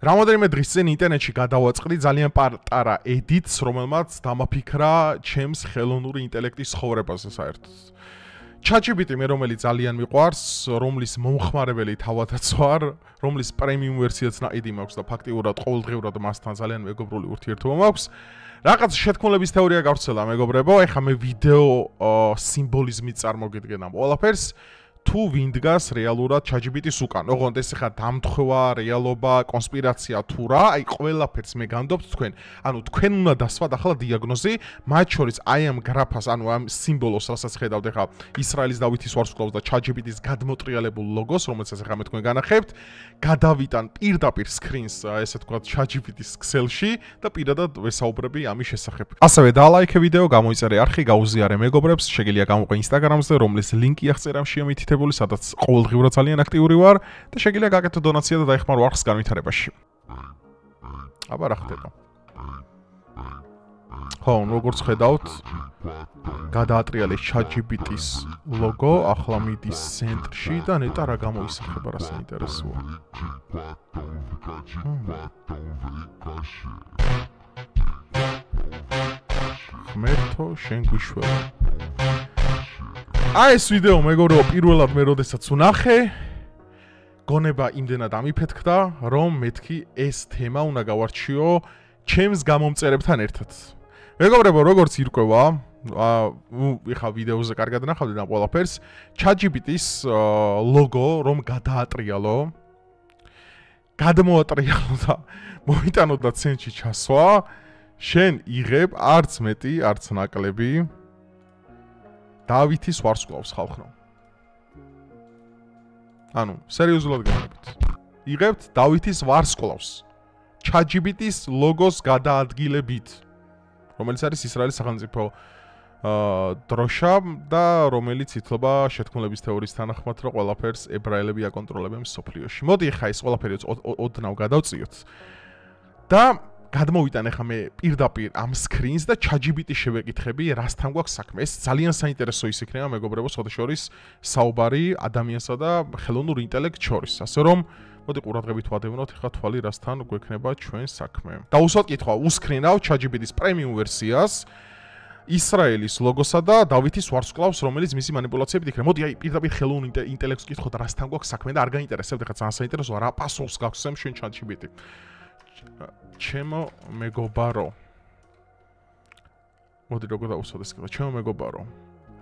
რამოდენიმე დღის წინ ინტერნეტში გადავაწყდი ძალიან პატარა ედიტს, რომელმაც დამაფიქრა ჩემს ხელოვნური ინტელექტის ხოვრებაზე საერთოდ. ChatGPT მე რომელიც ძალიან მიყვარს, რომლის მომხმარებელი თავადაც ვარ, რომლის პრემიუმ ვერსიაც ნაიდი მაქვს და ფაქტიურად ყოველდღიურად მასთან ძალიან მეგობრული ურთიერთობა მაქვს. რაღაც შეთქმულების თეორია გავრცელა მეგობრებო, ეხლა მე ვიდეო სიმბოლიზმით წარმოგიდგენ ამ ყველაფერს. თუ ვინ დგას რეალურად ChatGPT-ს უკან. ოღონდ ეს ხა დამთხევა, რეალობა, კონსპირაცია თუ რა, აი ყველაფერს მე განდობთ თქვენ. ანუ თქვენ უნდა დასვათ ახლა დიაგნოზი, მათ შორის აი ამ გრაფას, ანუ ამ სიმბოლოს, რასაც ხედავთ ახლა ისრაელის დავითის ვარსკვლავს და ChatGPT-ს გადმოტრიალებულ ლოგოს, რომელსაც ახლა მე თქვენ განახებთ, გადავიტან პირდაპირ სკრინს, ესე ვთქვათ, ChatGPT-ს Excel-ში და პირადად ვესაუბრები ამის შესახებ. ასევე დალაიქე ვიდეო, გამოიწერე არხი, გაუზიარე მეგობრებს, შეგიძლია გამოყვე Instagram-ზე, რომლის ლინკი აღწერა შემოითითე სადაც ყოველდღიურად ძალიან აქტიური ვარ და შეგიძლია გაკეთო დონაცია და დაეხმარო არხს განვითარებაში. აბა რა ხდება? ხო, როგორც ხედავთ, გადაატრიალეს ChatGPT-ს ლოგო, ახლა მიდის ცენტრში და ნეტა რა გამოისახება, რა საინტერესოა. ღმერთო, შენ გვიშველო. აი ეს ვიდეო მეგობრებო პირველად მე როდესაც ვნახე გონება იმდენად ამიფეთქდა რომ მეთქი ეს თემა უნდა გავარჩიო ჩემს გამომწერებთან ერთად მეგობრებო როგორც ირკვევა ეხა ვიდეოზე კარგად ნახავდით ამ ყველაფერს ChatGPT-ს ლოგო რომ გადაატრიალო გადმოატრიალო და მოიტანო და ცენტრში ჩასვა შენ იღებ არც მეტი არც ნაკლები დავითის ვარსკვლავს ხალხო. ანუ, სერიოზულად გაგებით. იღებთ დავითის ვარსკვლავს. ChatGPT-ს ლოგოს გადაადგილებით, რომელიც არის ისრაელის სახელმწიფო დროშა და რომელიც ითვლება შეთქმულების თეორიის თანახმად, რომ ყველაფერს ებრაელები აკონტროლებენ მსოფლიოში. მოდი ახლა ეს ყველაფერი ოდნავ გადავწიოთ. და გადმოვიტან ახლა მე პირდაპირ ამ სკრინს და ChatGPT-ს შევეკითხები, რასთან გვაქვს საქმე. ეს ძალიან საინტერესო ის იქნება, მეგობრებო, შორის საუბარი ადამიანსა და ხელოვნურ ინტელექტს შორის. ასე რომ, მოდი ყურადღებით ვადევნოთ, ახლა თვალი რასთან გვექნება ჩვენ საქმე. დაუსვათ კითხვა, უსკრინავ ChatGPT-ს პრემიუმ ვერსიას, ისრაელის ლოგოსა და დავითის ვარსკვლავს, რომელიც მისი манипуляციებით იქნება. მოდი აი პირდაპირ ხელოვნურ ინტელექტს კითხოთ, რასთან გვაქვს საქმე და არ გაინტერესებთ, ახლა ძალიან საინტერესოა, რა პასუხს გაგცემ შენ ChatGPT. ჩემო მეგობარო. მოდი როგორ დავუსვათ ეს კითხვა. ჩემო მეგობარო.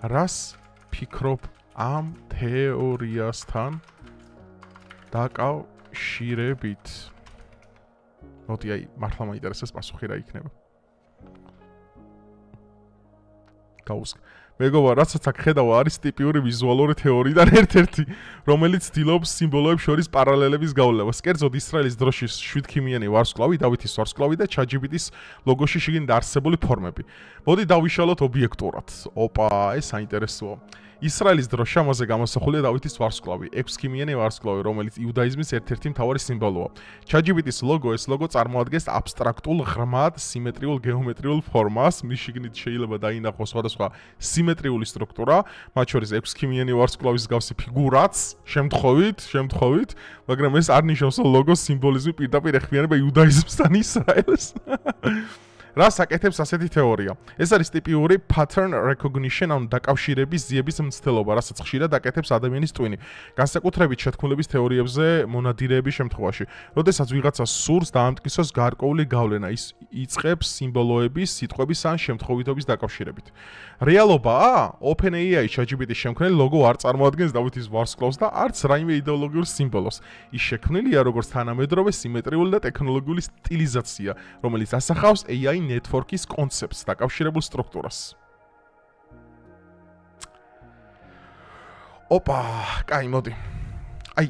რას ფიქრობ ამ თეორიასთან დაკავშირებით? მოდი აი მართლა მაინტერესებს პასუხი რა იქნება. გაუსკ. მეგობარო, რასაც აქ ხედავ არის ტიპიური ვიზუალური თეორიიდან ერთ-ერთი, რომელიც ცდილობს სიმბოლოებს შორის პარალელების გავლენას. კერძოდ ისრაელის დროშის 7-ქიმიანი ვარსკვლავი, დავითის ვარსკვლავი და ChatGPT-ს ლოგოში შიგნით არსებული ფორმები. მოდი დავიშალოთ ობიექტურად. ოპა, ეს საინტერესოა. ისრაელის დროშა ამაზე გამოსახულია დავითის ვარსკვლავი, 6-ქიმიანი ვარსკვლავი, რომელიც იუდაიზმის ერთ-ერთი მთავარი სიმბოლოა. ChatGPT-ს ლოგო, ეს ლოგო წარმოადგენს აბსტრაქტულ, ღრმად, სიმეტრიულ გეომეტრიულ ფორმას, მის შიგნით შეიძლება დაინახოს სხვადასხვა სიმეტრიული სტრუქტურა, მათ შორის 6-ქიმიანი ვარსკვლავის მსგავსი ფიგურაც, შემთხვევით, მაგრამ ეს არ ნიშნავს, რომ ლოგოს სიმბოლიზმი პირდაპირ ეხმიანება იუდაიზმსთან ისრაელს. რას აკეთებს ასეთი თეორია? ეს არის ტიპიური pattern recognition, ანუ დაკავშირების ძიების მცდელობა, რასაც ხშირად აკეთებს ადამიანის ტვინი. განსაკუთრებით შეთქმულების თეორიებზე მონადირეების შემთხვევაში. როდესაც ვიღაცა სურს დაამტკიცოს გარკვეული გავლენა, ის იწყებს სიმბოლოების, სიტყვების ან შემთხვევითობის დაკავშირებით. რეალობაა, OpenAI ChatGPT-ს შემქმნელი ლოგო არ წარმოადგენს დავითის ვარსკვლავს და არც რაიმე იდეოლოგიურ სიმბოლოს. ის შექმნილია როგორც თანამედროვე სიმეტრიული და ტექნოლოგიური სტილიზაცია, რომელიც ასახავს AI network-ის კონცეფტს დაკავშირებულ სტრუქტურას. ოპა, კაი, მოდი. აი,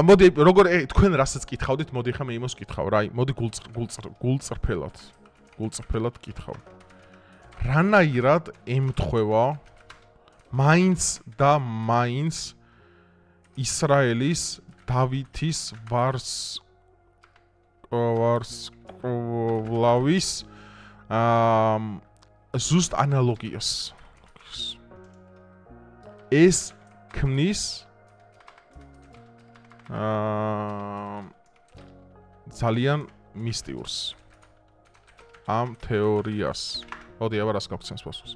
მოდი როგორ თქვენ რასაც კითხავდით, მოდი ხა მე იმას კითხავ რა, აი, მოდი გულწრფელად კითხავ. რანაირად ემთხვევა მაინც და მაინც ისრაელის დავითის ვარსკვლავის ზუსტ ანალოგიას. ეს ქმნის ძალიან მისტიურს. ამ თეორიას. მოდი აბა რას გავხსენს პასუხს.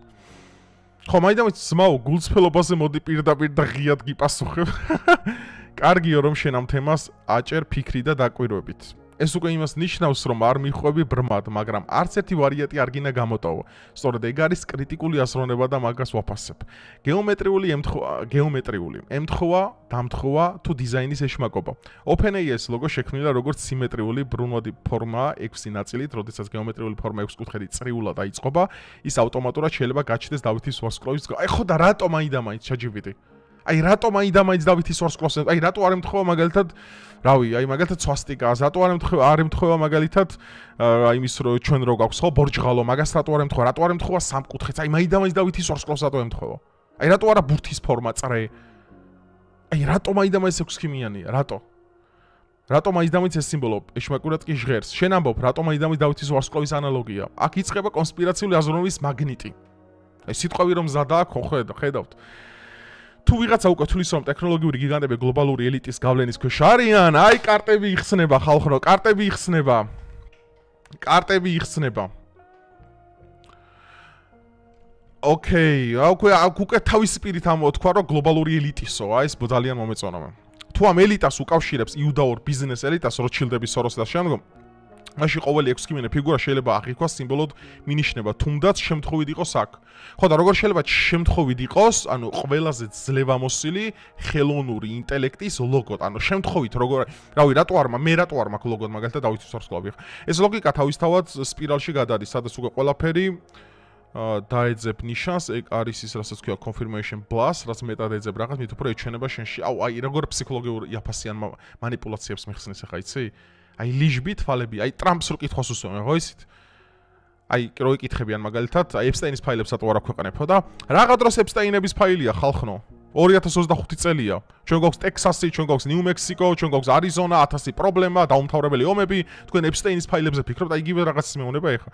ხო, მაინც ძმაო, გულწრფელობაზე მოდი პირდაპირ და ღიად გიპასუხებ. კარგია რომ შენ ამ თემას აჭერ ფიქრი და დაკვირვებით. ეს უკვე იმას ნიშნავს, რომ არ მიხვები ბრმად, მაგრამ არც ერთი ვარიანტი არ გინდა გამოტოვო. სწორედ ეგ არის კრიტიკული აზროვნება და მაგას ვაფასებ. გეომეტრიული ემთხვევა, დამთხვევა თუ დიზაინის ეშმაკობა. OpenAI-ის ლოგო შექმნილა როგორც სიმეტრიული ბრუნვადი ფორმა 6 ნაწილით, როდესაც გეომეტრიული ფორმა 6 კუთხედი წრიულად აიწყობა, ის ავტომატურად შეიძლება გაჩნდეს დავითის ვარსკვლავის. აი ხო და რატომ აიდამაინც ChatGPT? აი რატომ აიდამაინც დავითის ვარსკვლავს? აი რატო არ ემთხვევა მაგალითად რავი, აი მაგალითად სვასტიკას, რატო არ ემთხვევა მაგალითად აი იმის რო ჩვენ რო გვაქვს ხო ბორჯღალო, მაგას რატო არ ემთხვევა? რატო არ ემთხვევა სამკუთხედს? აი მაიდამაინც დავითის ვარსკვლავს რატო ემთხვევა? აი რატო არა ბურთის ფორმა წრე? აი რატო მაიდამაინც 6 ქიმიანია? რატო? რატო მაიდამაინც ეს სიმბოლო ეშმაკურად კი ჟღერს? შენ ამბობ, რატო მაიდამაინც დავითის ვარსკვლავის ანალოგია? აქ იწყება კონსპირაციული აზროვნების მაგნიტი. აი სიტყვები რომ ზადაა, ხო ხედავთ. თუ ვიღაცა უკვე თulis რომ ტექნოლოგიური გიგანტები გლობალური ელიტის გავლენის ქვეშ არიან, აი კარტები იხსნება ხალხო, კარტები იხსნება. ოკეი, უკვე თავის სპირით ამოთქვა რომ გლობალური ელიტისო, აი ეს ძალიან მომეწონა. თუ ამ ელიტას უკავშირებს იუდაურ ბიზნეს ელიტას, როჩილდების, სოროსის და შემდგომ, მაშინ ყოველი 6 კიმიანი ფიგურა შეიძლება აღიქვას სიმბოლოდ მინიშნება, თუნდაც შემთხვევით იყოს აქ. ხო და როგორ შეიძლება შემთხვევით იყოს, ანუ ყველაზე ძლევამოსილი ხელოვნური ინტელექტის ლოგო, ანუ შემთხვევით როგორ, რავი, რატო არ მაქვს ლოგო მაგალითად დავითის ვარსკვლავი. ეს ლოგიკა თავისთავად სპირალში გადადის, სადაც უკვე ყველაფერი დაეძებ ნიშანს, ეგ არის ის, რასაც ქვია confirmation bias, რაც მეტად ეძებ რაღაც, მით უფრო ეჩვენება შენში. აუ, აი როგორ ფსიქოლოგიურ იაფასიან მანიპულაციებს მიხსნის ახლა, იცი? აი ლიჟბი თვალები, აი ტრამპს რო კითხავს უსვამენ, ხო ისით? აი რო იკითხებიან მაგალითად, აი ეპსტაინის ფაილებს რატო არ აქვეყნებო და რაღა დროს ეპსტაინების ფაილია ხალხნო. 2025 წელია. ჩვენ გვაქვს ტექსასი, ჩვენ გვაქვს ნიუ-მექსიკო, ჩვენ გვაქვს არიზონა, 1000 პრობლემა, დაუმთავრებელი ომები, თქვენ ეპსტაინის ფაილებზე ფიქრობთ, აი იგივე რაღაცის მეუნება ეხა.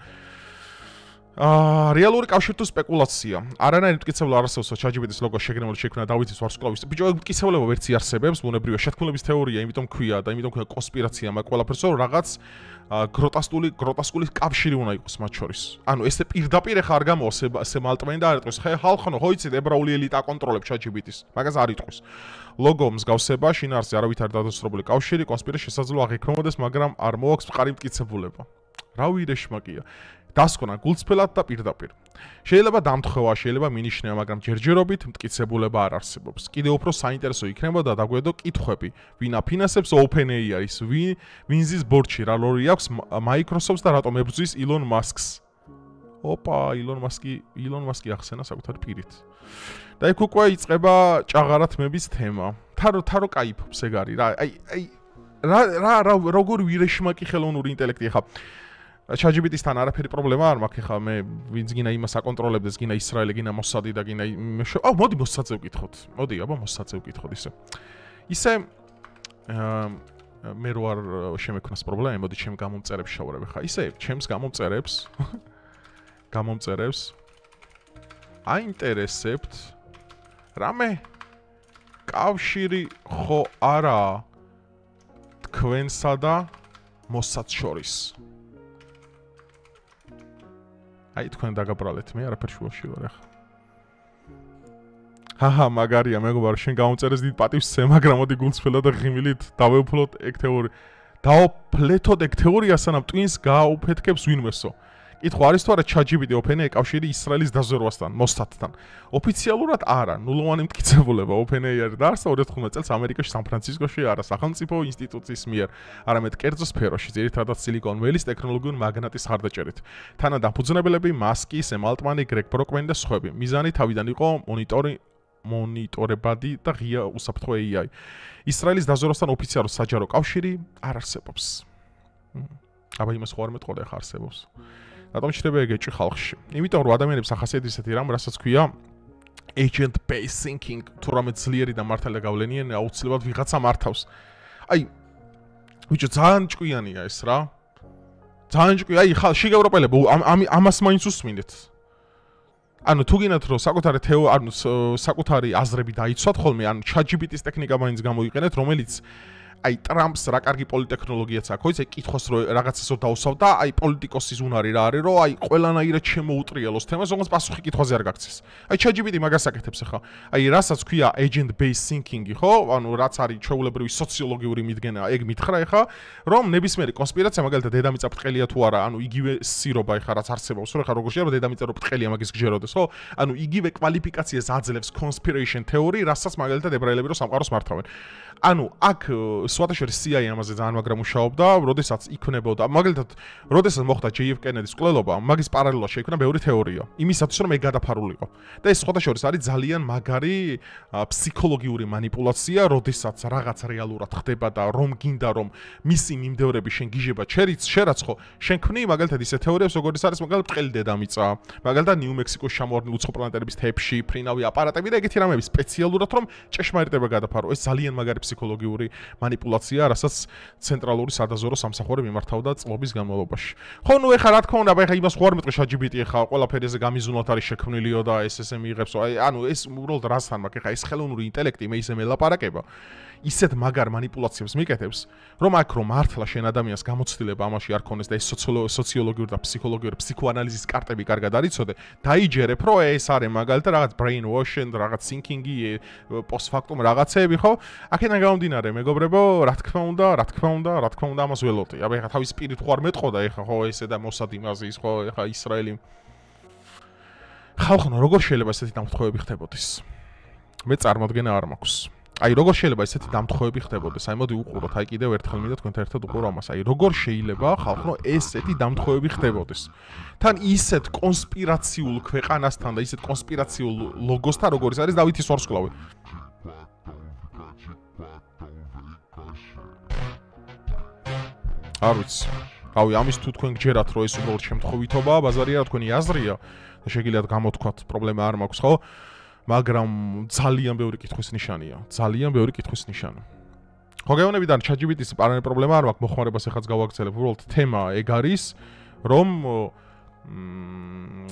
რეალური კავშირი თუ სპეკულაცია. არანაირი მტკიცებულება არ არსებობს, ChatGPT-ის ლოგო შეგრემული შექმნა დავითის ვარსკვლავის. ბიჭო, ეგ მტკიცებულება ვერც იარსებებს, ბუნებრივია შეთქმულების თეორია, იმიტომ ქვია და იმიტომ ქვია კონსპირაცია მაგ ყველაფერს, რომ რაღაც გროტასკული კავშირი უნდა იყოს მათ შორის. ანუ ესე პირდაპირ ხა არ გამოვა სემ ალტმანი და არ იტყვის, ხალხო, ხო იცით, ებრაული ელიტა აკონტროლებს ChatGPT-ს. მაგას არ იტყვის. ლოგო მსგავსება, შინაარსზე არავითარ დადასტურებული კავშირი, კონსპირაციის შესაძლოა აღიქმნოდეს, მაგრამ არ მოაქვს მყარი მტკიცებულება. რა ვირეშმაკია. დასკვნა გულწრფელად და პირდაპირ. შეიძლება დამთხვევა, შეიძლება მინიშნება, მაგრამ ჯერჯერობით მტკიცებულება არ არსებობს. კიდევ უფრო საინტერესო იქნებოდა დაგვედო კითხვები. ვინ აფინანსებს OpenAI-ს, ვინ ზის ბორჩი, რა ლორი აქვს Microsoft-ს და რატომ ებრძვის Elon Musk-ს. ოპა, Elon Musk-ი ახსენა საკუთარი პირით. და იქ უკვე იწყება ჭაღარათმების თემა. თარო кайფობს ეგ არის რა. აი რა როგორ ვირეშმაკი ხელოვნური ინტელექტი ხა. ChatGPT-სთან არაფერი პრობლემა არ მაქვს ხა მე ვინც გინა იმას აკონტროლებდეს, გინა ისრაელი, გინა მოსადი და გინა მოდი მოსადზე ვკითხოთ. მოდი აბა მოსადზე ვკითხოთ ისე. ისე მე რო არ შემექნას პრობლემა, მოდი ჩემ გამომწერებს შევარებ ხა. ისე ჩემს გამომწერებს აინტერესებთ რამე კავშირი ხო არა თქვენსა და მოსადს შორის. აი თქვენ დაგაბრალეთ, მე არაფერ შუაში ვარ ახლა. ჰაჰა, მაგარია, მეგობარ, შენ გამომწერეს დიდ პატივს წე, მაგრამ მოდი გულწრფელად და ღიმილით დავეუფლოთ ეგ თეორია. დავფლეთოთ ეგ თეორია, სანამ ტვინს გააუფეთქებს ვინმესო. კითხვა არის თუ არა ChatGPT OpenAI კავშირი ისრაელის დაზვერვასთან, მოსადთან. ოფიციალურად არა, ნულოვანი მტკიცებულება OpenAI არ დაარსა 2015 წელს ამერიკაში სან-ფრანცისკოში არა სახელმწიფო ინსტიტუციის მიერ, არამედ კერძო სფეროში, ძირითადად Silicon Valley-ის ტექნოლოგიური მაგნატის ხარდაჭერით. თანადამ ფუძნებლები მასკი, სემ ალტმანი, გრეგ ბროკმენი და სხვები. მიზანი თავიდან იყო მონიტორებადი და ღია უსაფრთხო AI. ისრაელის დაზვერვასთან ოფიციალურ საჯარო კავშირი არ არსებობს. აბა იმას ხო არ მეტყოდა ხა არსებობს. რატომ შეიძლება ეგეჭი ხალხში? იმიტომ რომ ადამიანებს ახასიათებს ისეთი რამ, რასაც ქვია agent based thinking, თუ რამე ძლიერი და მართალი გავლენიანი აუცილებლად ვიღაცა მართავს. აი ვიჭო ძალიან ჭკვიანია ეს რა. ძალიან ჭკვია, აი ხალ შიგ ევროპელები ამას მაინც უსმინეთ. ანუ თუ გინათ რომ საკუთარი აზრები დაიცვათ ხოლმე, ანუ ChatGPT-ის ტექნიკა მაინც გამოიყენეთ, რომელიც აი ტრამპს რა კარგი პოლიტექნოლოგიაც აქვს, ხო იცი, კითხოს რომ რაღაცასო დაუსავ და აი პოლიტიკოსის უნარი რა არის, რომ აი ყველანაირად შემოუტრიალოს თემას, როგორც პასუხი კითხვაზე არ გაქცეს. აი ChatGPT მაგას აკეთებს ახლა. აი რასაც ქვია agent based thinking-ი, ხო? ანუ რაც არის ჩვეულებრივი სოციოლოგიური მიდგენა, ეგ მითხრა ახლა, რომ ნებისმიერი კონსპირაცია მაგალითად დედამიწა ბრტყელია თუ არა, ანუ იგივე სირობა ახლა რაც არსებობს, რომ ახლა როგორ შეიძლება დედამიწა რო ბრტყელია მაგის გჯეროდეს, ხო? ანუ იგივე კვალიფიკაციას აძლევს conspiration theory, რასაც მაგალითად ებრაელები რო სამყაროს მართავენ. ანუ აქ სვათაშორის CIA ამაზე ძალიან მაგრამ მუშაობდა, როდესაც იქნებოდა, მაგალითად, როდესაც მოხდა JF Kennedy-ს მკვლელობა, მაგის პარალელურად შეიქმნა ბევრი თეორია, იმისათვის რომ ეგ გადაფარულიყო. და ეს სვათაშორის არის ძალიან მაგარი ფსიქოლოგიური манипуляция, როდესაც რაღაც რეალურად ხდება და რომ გინდა რომ მისი მიმდევრები შენ გიჟება შერაცხო, შენ ქმნი მაგალითად ისე თეორიებს, როგორიც არის მაგალითად ბრტყელი დედამიწა, მაგალითად ნიუ-მექსიკოს ჩამოვარდნილი უცხო პლანეტების თეფში, ფრინავი აპარატები და ეგეთი რამეები სპეციალურად რომ ჭეშმარიტება გადაფარო. ეს ძალიან მაგარი ფსიქოლოგიური манипуляция, რასაც ცენტრალური სადაზვერო სამსახური მიმართავდა წლების განმავლობაში. ხო, ნუ ეხლა რა თქმა უნდა, ეხლა იმას ხო არ მეტყვი ChatGPT ეხლა ყველაფერი ესე გამიზუნოთ არის შექმნილიო და ესე მიიღებს, ანუ ეს უბრალოდ რასთან მაქვს ეხლა ეს ხელოვნური ინტელექტი მე ისე მელაპარაკება. ისეთ მაგარ манипуляციებს მიკეთებს, რომ აქ რომ მართლა შენ ადამიანს გამოცდილება ამაში არ ქონდეს და ეს სოციოლოგიური და ფსიქოლოგიური ფსიქოანალიზის კარტები კარგად არიცოდე, დაიჯერებ, რომ ეს არის მაგალითად რაღაც brainwashing, რაღაც thinking-ი, post-factum რაღაცეები, ხო? აქედან გამომდინარე, მეგობრებო, რა თქმა უნდა, ამას ველოდე. აბა ეხლა თავის პირით ხო არ მეტყოდა, ეხლა ხო ესე და მოსად იმაზე ის ხო, ეხლა ისრაელი ხალხო, როგორ შეიძლება ესეთი დამთხოვები ხდებოდეს? მე წარმოდგენა არ მაქვს. აი როგორ შეიძლება ესეთი დამთხოვები ხდებოდეს? აი მოდი უყუროთ, აი კიდევ ერთხელ მინდა თქვენთან ერთად უყურო ამას. აი როგორ შეიძლება ხალხო ესეთი დამთხოვები ხდებოდეს? თან ისეთ კონსპირაციულ ქვეყანასთან და ისეთ კონსპირაციულ ლოგოსთან, როგორიც არის დავითის ვარსკვლავი. არ ვიცი. რავი, ამის თუ თქვენ გჯერათ, რომ ეს უბრალოდ შემთხვევითობაა, ბაზარია, თქვენი აზრია და შეგიძლიათ გამოთქვათ, პრობლემა არ მაქვს, ხო? მაგრამ ძალიან ბევრი კითხვის ნიშანია. ძალიან ბევრი კითხვის ნიშანი. ხო გეუბნებიდან ChatGPT-ს პარალელური პრობლემა არ მაქვს, მოხმარებას ეხაც გავაგრძელებ. უბრალოდ თემა ეგ არის, რომ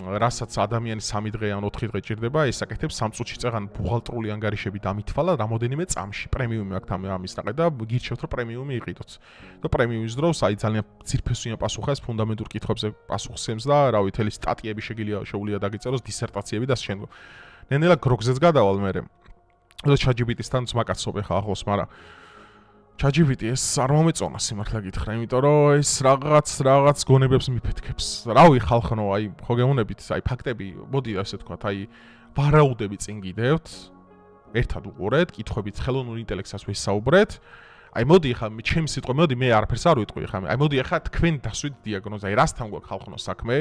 რასაც ადამიანი 3 დღე ან 4 დღე ჭირდება, ეს აკეთებს 3 წუთში წეგან ბუღალტრული ანგარიშები დამითვალა რამოდენიმე წამში. პრემიუმი აქვს ამის ნაყე და გირჩევთ რომ პრემიუმი იყიდოთ. და პრემიუმის დროს აი ძალიან ძირფესვიან პასუხებს ფუნდამენტურ კითხვებზე პასუხსემს და რავი, თელი სტატიები შეუძლია დაგიწეროს, დისერტაციები და შენ ნენელა გროგზეც გადავალ მე. და ChatGPT-სთან ძმაკაცობ ახლა ახლოს, მაგრამ ChatGPT ეს არ მომეწონა სიმართლე გითხრა, იმიტომ რომ ეს რაღაც გონებებს მიფეთქებს. რავი ხალხო, აი ხო გეუბნებით, აი ფაქტები, მოდი ასე თქვათ, აი ვარაუდები წინ გიდევთ, ერთად უყურეთ, კითხვებით ხელოვნურ ინტელექტსაც ვისაუბრეთ. აი მოდი ხა ჩემი სიტყვა, მოდი მე არაფერს არ ვიტყვი ხა, აი მოდი ხა თქვენ დასვით დიაგნოზა, აი რასთან გვაქვს ხალხო საქმე?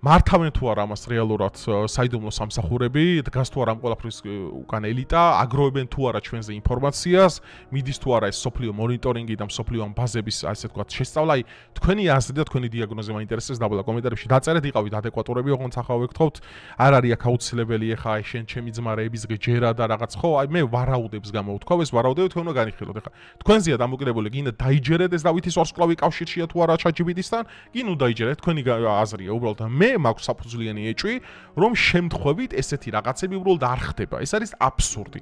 მართავენ თუ არა ამას რეალურად საიდუმლო სამსახურები, დგას თუ არა ამ ყველაფრის უკან ელიტა, აგროვებენ თუ არა ჩვენზე ინფორმაციას, მიდის თუ არა ეს სოფლიო მონიტორინგი და სოფლიო ამ ბაზების ასე ვთქვათ შესწავლა, აი თქვენი აზრი და თქვენი დიაგნოზა მაინტერესებს დაბლა კომენტარებში დაწერეთ, იყავით ადეკვატურები, ოღონდ ახლა ვეკითხავთ, არ არის აქ აუცილებელი ხა აი შენ ჩემი ძმარეების გჯერა და რაღაც ხო, აი მე ვარაუდებს გამოვთქვავ, ეს ვარაუდები თქვენ უნდა განიხილოთ ხა. თქვენზეა დამოკიდებული, გინდა დაიჯერეთ ეს დავითის ვარსკვლავი კავშირშია თუ არა ChatGPT-სთან, გინ უნდა დაიჯერეთ, თქვენი აზრია უბრალოდ მე მაქვს საფუძვლიანი ეჭვი, რომ შემთხვევით ესეთი რაღაცები უბრალოდ არ ხდება. ეს არის აბსურდი.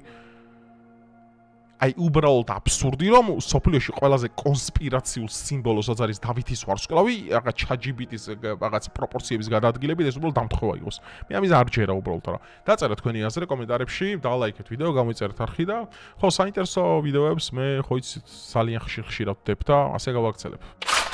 აი უბრალოდ აბსურდი, რომ სოფლიოში ყველაზე კონსპირაციულ სიმბოლოსაც არის დავითის ვარსკვლავი, რაღაც ChatGPT-ის რაღაც პროპორციების გადაადგილებით, ეს უბრალოდ დამთხოვა იყოს. მე ამის არ ჯერა უბრალოდ რა. დაწერეთ თქვენი აზრი კომენტარებში, დალაიქეთ ვიდეო, გამოიწერეთ არხი და ხო საინტერესო ვიდეოებს მე ხო იცით ძალიან ხშირად ვდებ და ასე გავაგრძელებ.